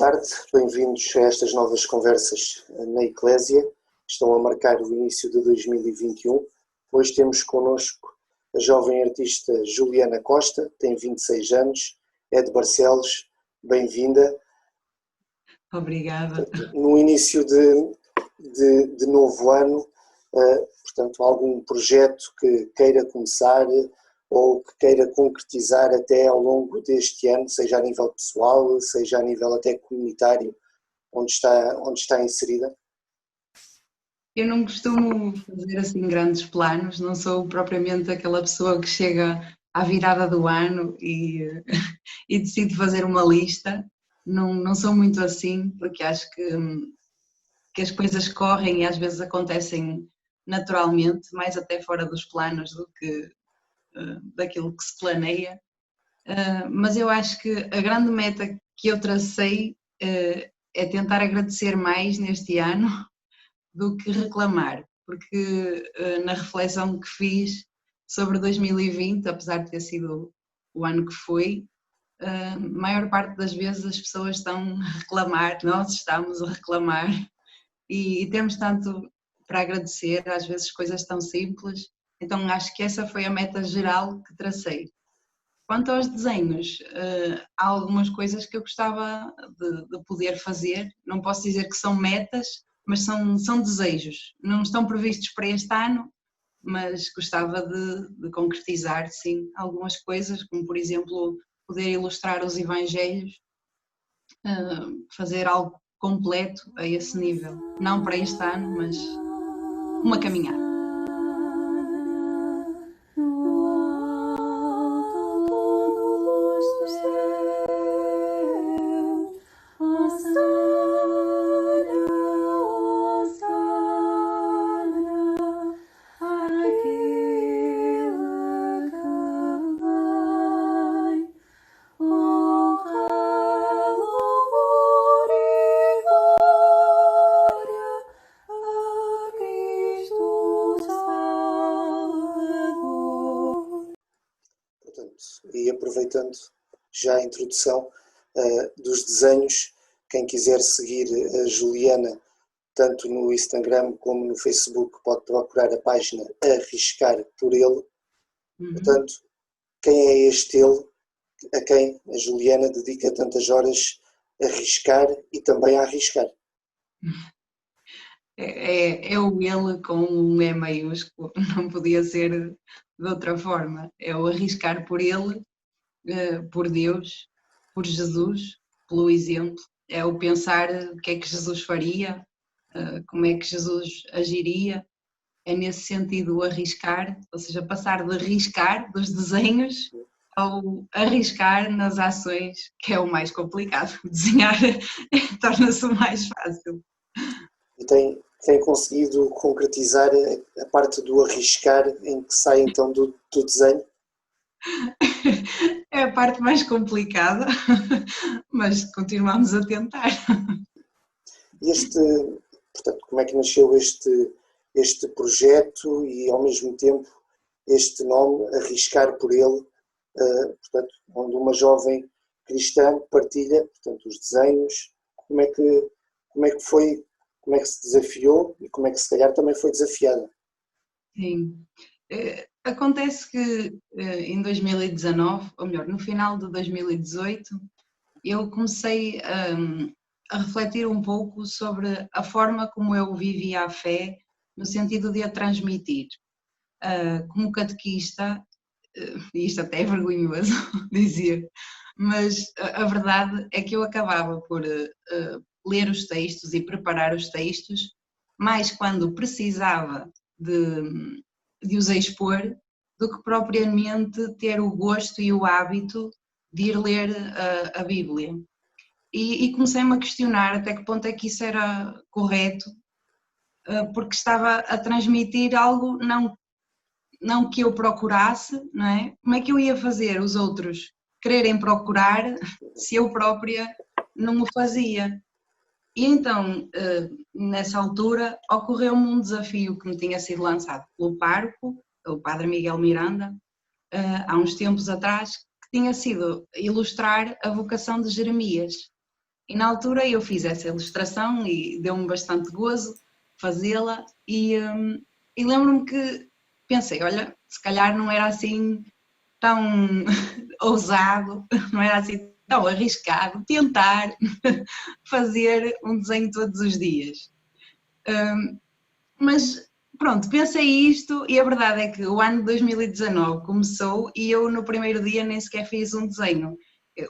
tarde, bem-vindos a estas novas conversas na Eclésia, que estão a marcar o início de 2021. Hoje temos connosco a jovem artista Juliana Costa, tem 26 anos, é de Barcelos, bem-vinda. Obrigada. No início de novo ano, portanto, algum projeto que queira começar ou que queira concretizar até ao longo deste ano, seja a nível pessoal, seja a nível até comunitário, onde está inserida? Eu não costumo fazer assim grandes planos, não sou propriamente aquela pessoa que chega à virada do ano e decide fazer uma lista, não sou muito assim, porque acho que as coisas correm e às vezes acontecem naturalmente, mais até fora dos planos do que daquilo que se planeia, mas eu acho que a grande meta que eu tracei é tentar agradecer mais neste ano do que reclamar, porque na reflexão que fiz sobre 2020, apesar de ter sido o ano que foi, a maior parte das vezes as pessoas estão a reclamar, nós estamos a reclamar e temos tanto para agradecer, às vezes coisas tão simples. Então acho que essa foi a meta geral que tracei. Quanto aos desenhos, há algumas coisas que eu gostava de poder fazer, não posso dizer que são metas, mas são desejos, não estão previstos para este ano, mas gostava de concretizar, sim, algumas coisas, como por exemplo poder ilustrar os evangelhos, fazer algo completo a esse nível, não para este ano, mas uma caminhada. E aproveitando já a introdução dos desenhos, quem quiser seguir a Juliana, tanto no Instagram como no Facebook, pode procurar a página Arriscar por Ele. Portanto, quem é este ele a quem a Juliana dedica tantas horas a arriscar e também a arriscar? É o ele com um E maiúsculo, não podia ser de outra forma. É o arriscar por ele, por Deus, por Jesus, pelo exemplo. É o pensar o que é que Jesus faria, como é que Jesus agiria. É nesse sentido o arriscar, ou seja, passar de arriscar dos desenhos ao arriscar nas ações, que é o mais complicado. Desenhar torna-se o mais fácil. E tem conseguido concretizar a parte do arriscar em que sai então do desenho? É a parte mais complicada, mas continuamos a tentar. Portanto, como é que nasceu este projeto e ao mesmo tempo este nome, Arriscar por Ele, portanto, onde uma jovem cristã partilha, portanto, os desenhos, como é que foi, como é que se desafiou e como é que se calhar também foi desafiada? Sim, acontece que em 2019, ou melhor, no final de 2018, eu comecei a refletir um pouco sobre a forma como eu vivia a fé, no sentido de a transmitir. Como catequista, e isto até é vergonhoso dizer, mas a verdade é que eu acabava por ler os textos e preparar os textos, mais quando precisava de os expor, do que propriamente ter o gosto e o hábito de ir ler a Bíblia. E comecei-me a questionar até que ponto é que isso era correto, porque estava a transmitir algo não que eu procurasse, não é? Como é que eu ia fazer os outros quererem procurar se eu própria não o fazia? E então, nessa altura, ocorreu-me um desafio que me tinha sido lançado pelo pároco, pelo padre Miguel Miranda, há uns tempos atrás, que tinha sido ilustrar a vocação de Jeremias. E na altura eu fiz essa ilustração e deu-me bastante gozo fazê-la e lembro-me que pensei, olha, se calhar não era assim tão ousado, não era assim tão arriscado tentar fazer um desenho todos os dias. Mas pronto, pensei isto e a verdade é que o ano de 2019 começou e eu no primeiro dia nem sequer fiz um desenho.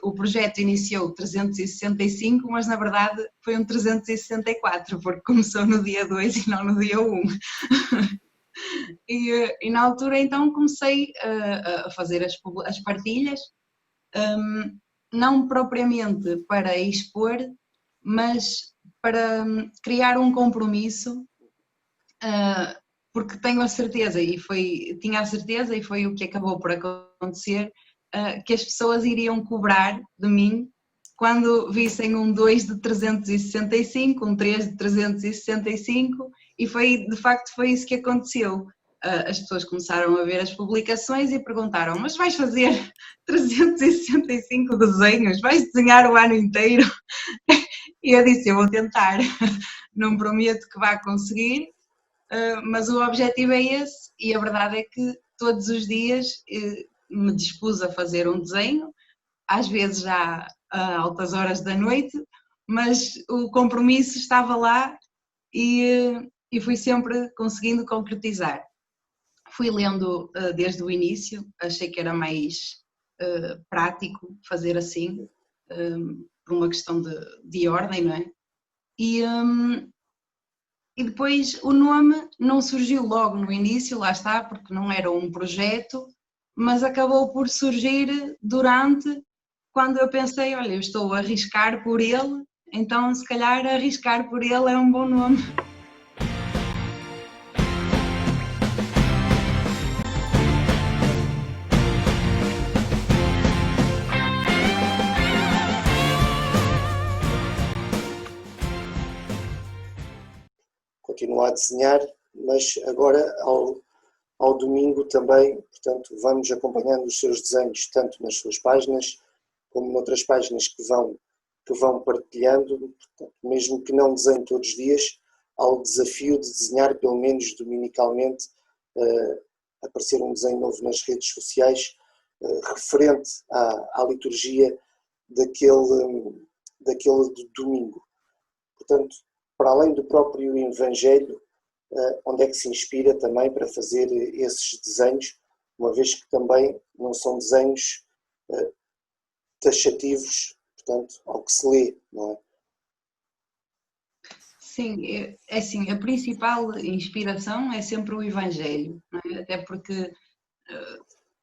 O projeto iniciou 365, mas na verdade foi um 364, porque começou no dia 2 e não no dia 1. E na altura então comecei a fazer as partilhas, não propriamente para expor, mas para criar um compromisso, porque tenho a certeza, tinha a certeza e foi o que acabou por acontecer, que as pessoas iriam cobrar de mim quando vissem um 2 de 365, um 3 de 365 e de facto foi isso que aconteceu. As pessoas começaram a ver as publicações e perguntaram, mas vais fazer 365 desenhos? Vais desenhar o ano inteiro? E eu disse, eu vou tentar, não prometo que vá conseguir, mas o objetivo é esse e a verdade é que todos os dias me dispus a fazer um desenho, às vezes já a altas horas da noite, mas o compromisso estava lá e fui sempre conseguindo concretizar. Fui lendo desde o início, achei que era mais prático fazer assim, por uma questão de ordem, não é? E depois o nome não surgiu logo no início, lá está, porque não era um projeto, mas acabou por surgir durante, quando eu pensei, olha, eu estou a arriscar por ele, então se calhar arriscar por ele é um bom nome. Continua a desenhar, mas agora ao domingo também, portanto, vamos acompanhando os seus desenhos, tanto nas suas páginas, como noutras páginas que vão partilhando, portanto, mesmo que não desenhe todos os dias, há o desafio de desenhar pelo menos dominicalmente, aparecer um desenho novo nas redes sociais, referente à liturgia daquele domingo. Portanto, para além do próprio Evangelho, onde é que se inspira também para fazer esses desenhos, uma vez que também não são desenhos taxativos, portanto, ao que se lê, não é? Sim, é assim, a principal inspiração é sempre o Evangelho, não é? Até porque,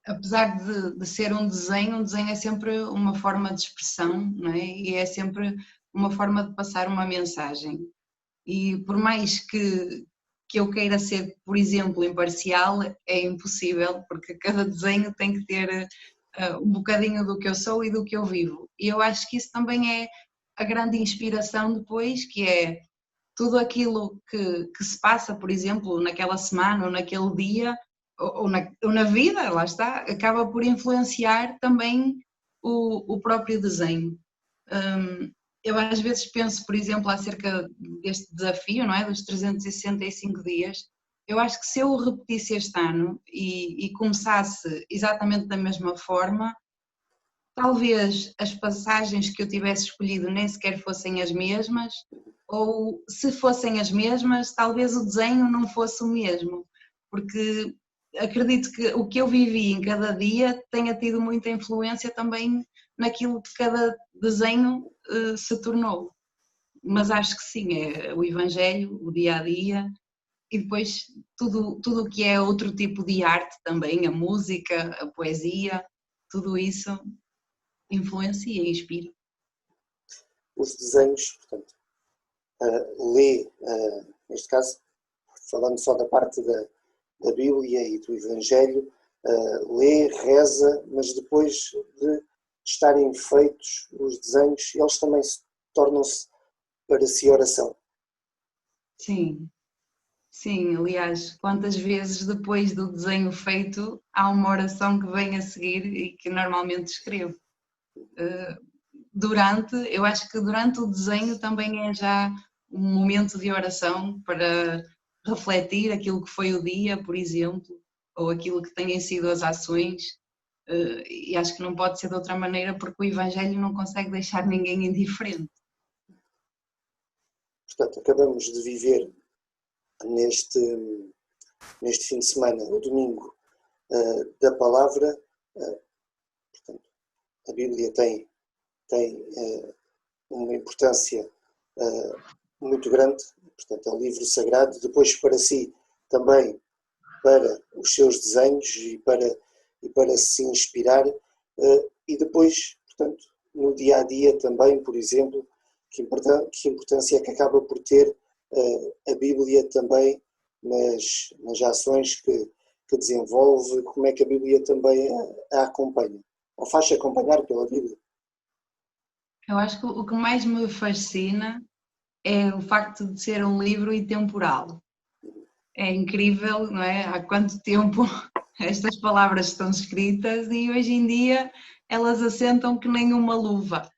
apesar de ser um desenho é sempre uma forma de expressão, não é? E é sempre uma forma de passar uma mensagem. E por mais que eu queira ser, por exemplo, imparcial, é impossível, porque cada desenho tem que ter um bocadinho do que eu sou e do que eu vivo. E eu acho que isso também é a grande inspiração depois, que é tudo aquilo que se passa, por exemplo, naquela semana ou naquele dia, ou na vida, lá está, acaba por influenciar também o próprio desenho. Eu às vezes penso, por exemplo, acerca deste desafio, não é? Dos 365 dias. Eu acho que se eu o repetisse este ano e começasse exatamente da mesma forma, talvez as passagens que eu tivesse escolhido nem sequer fossem as mesmas, ou se fossem as mesmas, talvez o desenho não fosse o mesmo, porque acredito que o que eu vivi em cada dia tenha tido muita influência também naquilo que cada desenho se tornou. Mas acho que sim, é o Evangelho, o dia a dia e depois tudo o que é outro tipo de arte também, a música, a poesia, tudo isso influencia e inspira. Os desenhos, portanto, lê, neste caso, falando só da parte da Bíblia e do Evangelho, lê, reza, mas depois de estarem feitos os desenhos, eles também tornam-se para si oração. Sim, sim, aliás, quantas vezes depois do desenho feito há uma oração que vem a seguir e que normalmente escrevo. eu acho que durante o desenho também é já um momento de oração para refletir aquilo que foi o dia, por exemplo, ou aquilo que têm sido as ações, e acho que não pode ser de outra maneira porque o Evangelho não consegue deixar ninguém indiferente. Portanto, acabamos de viver neste fim de semana, o domingo da palavra. Portanto, a Bíblia tem uma importância muito grande, portanto, é um livro sagrado, depois para si também, para os seus desenhos e para se inspirar, e depois, portanto, no dia a dia também, por exemplo, que importância é que acaba por ter a Bíblia também nas ações que desenvolve, como é que a Bíblia também a acompanha, ou faz-se acompanhar pela Bíblia? Eu acho que o que mais me fascina é o facto de ser um livro intemporal. É incrível, não é? Há quanto tempo estas palavras estão escritas e hoje em dia elas assentam que nem uma luva.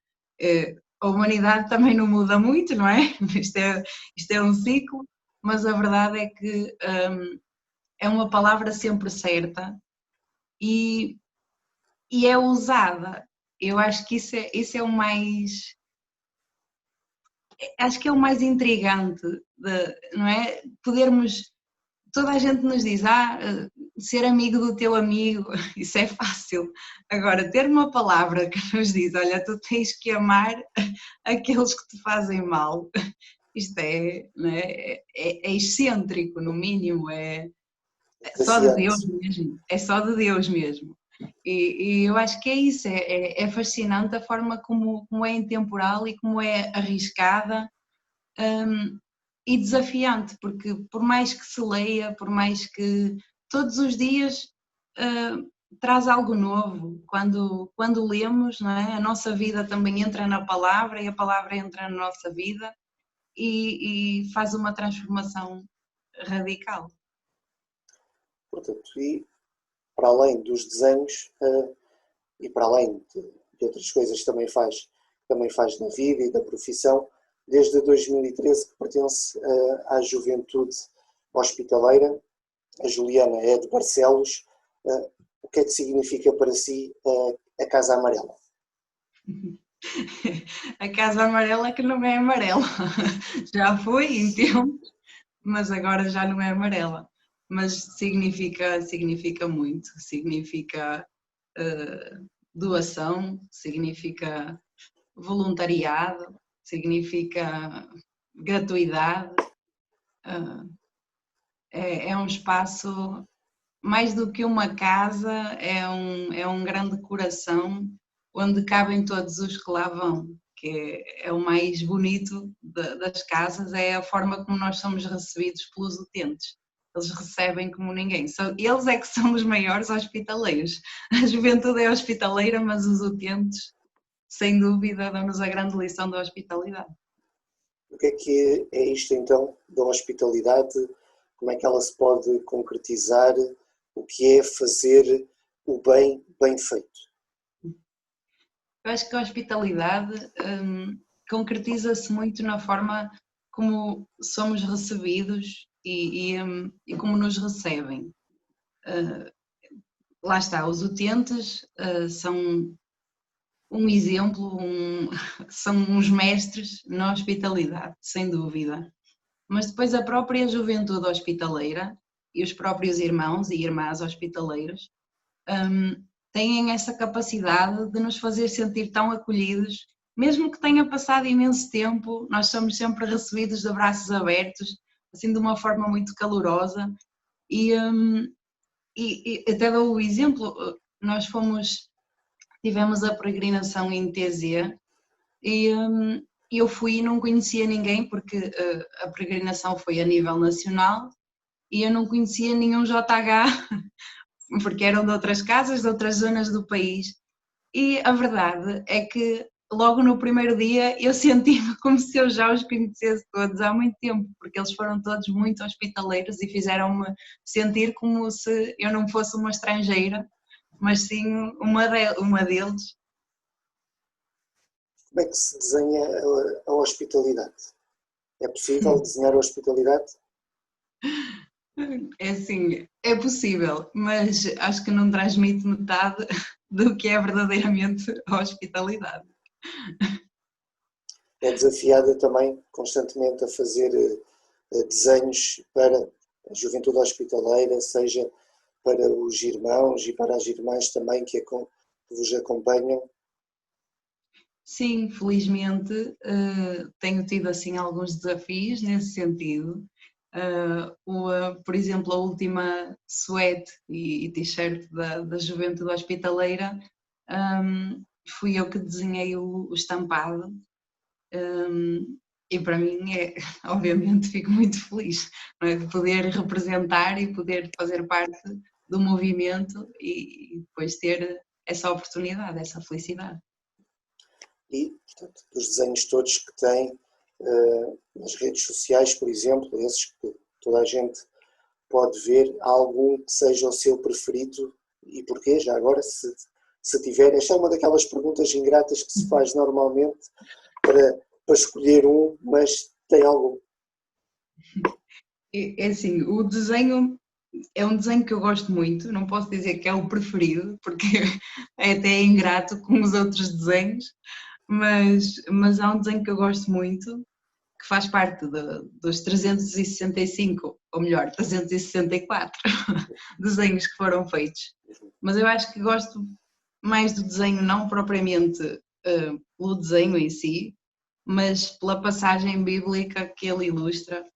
A humanidade também não muda muito, não é? Isto é um ciclo, mas a verdade é que é uma palavra sempre certa e é usada. Eu acho que isso é o mais... Acho que é o mais intrigante, não é? Podermos... Toda a gente nos diz, ser amigo do teu amigo, isso é fácil. Agora, ter uma palavra que nos diz, olha, tu tens que amar aqueles que te fazem mal, isto não é? É excêntrico, no mínimo, é só de Deus mesmo, é só de Deus mesmo. E eu acho que é isso, é fascinante a forma como é intemporal e como é arriscada, e desafiante, porque por mais que se leia, por mais que todos os dias traz algo novo, quando lemos, não é? A nossa vida também entra na palavra e a palavra entra na nossa vida e faz uma transformação radical. Portanto, e para além dos desenhos e para além de outras coisas que também faz na vida e da profissão, desde 2013 que pertence à Juventude Hospitaleira. A Juliana é de Barcelos. O que é que significa para si a Casa Amarela? A Casa Amarela que não é amarela, já foi em tempos, mas agora já não é amarela. Mas significa muito, significa doação, significa voluntariado, significa gratuidade. É um espaço, mais do que uma casa, é um grande coração onde cabem todos os que lá vão, que é o mais bonito das casas, é a forma como nós somos recebidos pelos utentes. Eles recebem como ninguém. Eles é que são os maiores hospitaleiros. A juventude é hospitaleira, mas os utentes, sem dúvida, dão-nos a grande lição da hospitalidade. O que é isto então da hospitalidade? Como é que ela se pode concretizar? O que é fazer o bem feito? Eu acho que a hospitalidade concretiza-se muito na forma como somos recebidos e como nos recebem. Lá está, os utentes são um exemplo, são uns mestres na hospitalidade, sem dúvida. Mas depois a própria juventude hospitaleira e os próprios irmãos e irmãs hospitaleiros têm essa capacidade de nos fazer sentir tão acolhidos, mesmo que tenha passado imenso tempo, nós somos sempre recebidos de braços abertos, assim de uma forma muito calorosa e até dou o exemplo, nós tivemos a peregrinação em TZ e eu fui e não conhecia ninguém porque a peregrinação foi a nível nacional e eu não conhecia nenhum JH porque eram de outras casas, de outras zonas do país e a verdade é que logo no primeiro dia eu senti-me como se eu já os conhecesse todos há muito tempo, porque eles foram todos muito hospitaleiros e fizeram-me sentir como se eu não fosse uma estrangeira, mas sim uma deles. como é que se desenha a hospitalidade? É possível desenhar a hospitalidade? É assim, é possível, mas acho que não transmite metade do que é verdadeiramente a hospitalidade. É desafiada também constantemente a fazer desenhos para a juventude hospitaleira, seja para os irmãos e para as irmãs também que vos acompanham. Sim, felizmente tenho tido assim alguns desafios nesse sentido. Por exemplo, a última suéte e t-shirt da Juventude Hospitaleira, fui eu que desenhei o estampado, e para mim obviamente fico muito feliz, não é, de poder representar e poder fazer parte do movimento e depois ter essa oportunidade, essa felicidade. E, portanto, dos desenhos todos que têm nas redes sociais, por exemplo, esses que toda a gente pode ver, há algum que seja o seu preferido e porquê? Já agora, se tiver, esta é uma daquelas perguntas ingratas que se faz normalmente para escolher um, mas tem algum? É assim, o desenho é um desenho que eu gosto muito, não posso dizer que é o preferido, porque é até ingrato com os outros desenhos, mas há um desenho que eu gosto muito, que faz parte dos 365, ou melhor, 364 desenhos que foram feitos. Mas eu acho que gosto mais do desenho, não propriamente pelo desenho em si, mas pela passagem bíblica que ele ilustra,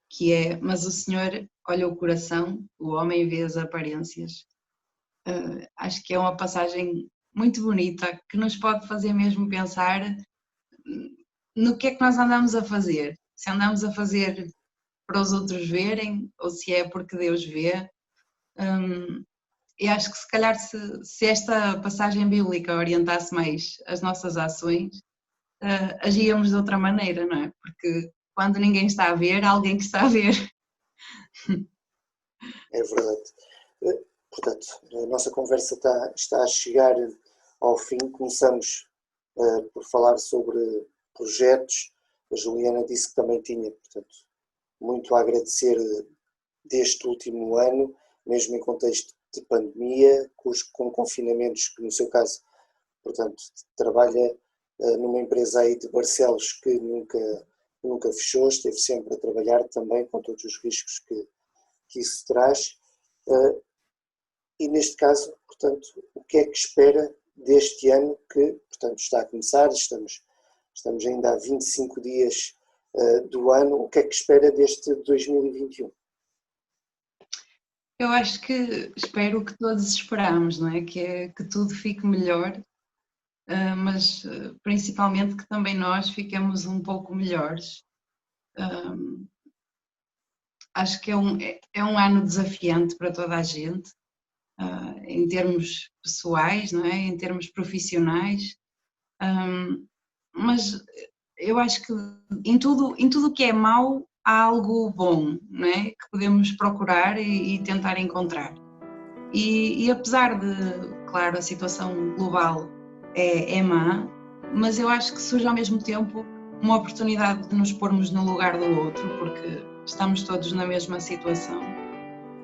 que é: mas o Senhor olha o coração, o homem vê as aparências. Acho que é uma passagem muito bonita, que nos pode fazer mesmo pensar no que é que nós andamos a fazer. Se andamos a fazer para os outros verem, ou se é porque Deus vê. E acho que se calhar se esta passagem bíblica orientasse mais as nossas ações, agíamos de outra maneira, não é? Porque quando ninguém está a ver, há alguém que está a ver. É verdade. Portanto, a nossa conversa está a chegar ao fim. Começamos por falar sobre projetos. A Juliana disse que também tinha, portanto, muito a agradecer deste último ano, mesmo em contexto de pandemia, com confinamentos, que no seu caso, portanto, trabalha numa empresa aí de Barcelos que nunca fechou, esteve sempre a trabalhar também com todos os riscos que isso traz. E neste caso, portanto, o que é que espera deste ano que, portanto, está a começar, estamos ainda há 25 dias do ano, o que é que espera deste 2021? Eu acho que espero o que todos esperamos, não é? Que tudo fique melhor, mas principalmente que também nós fiquemos um pouco melhores. Acho que é um ano desafiante para toda a gente, em termos pessoais, não é? Em termos profissionais, mas eu acho que em tudo que é mau há algo bom, não é? Que podemos procurar e tentar encontrar. E apesar de, claro, a situação global é má, mas eu acho que surge ao mesmo tempo uma oportunidade de nos pormos no lugar do outro, porque estamos todos na mesma situação.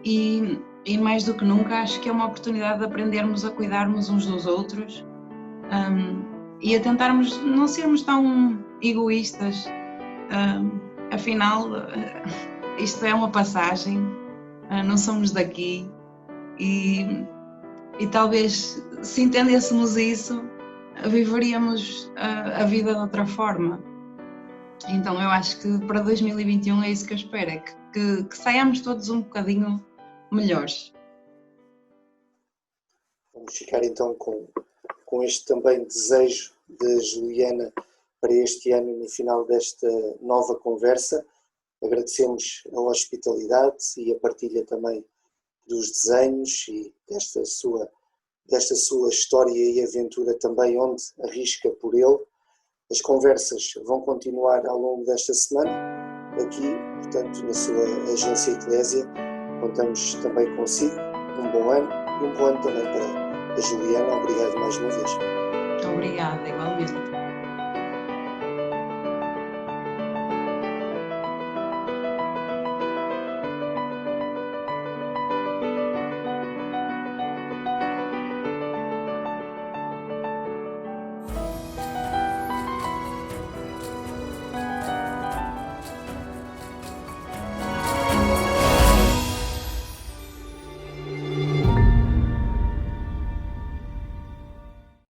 E mais do que nunca, acho que é uma oportunidade de aprendermos a cuidarmos uns dos outros, e a tentarmos não sermos tão egoístas. Afinal, isto é uma passagem, não somos daqui, e talvez, se entendêssemos isso, viveríamos a vida de outra forma. Então eu acho que para 2021 é isso que eu espero, é que saiamos todos um bocadinho melhores. Vamos ficar então com este também desejo de Juliana para este ano, no final desta nova conversa. Agradecemos a hospitalidade e a partilha também dos desenhos e desta sua história e aventura também, onde arrisca por ele. As conversas vão continuar ao longo desta semana, aqui, portanto, na sua agência Eclésia. Contamos também consigo. Um bom ano e um bom ano também para a Juliana. Obrigado mais uma vez.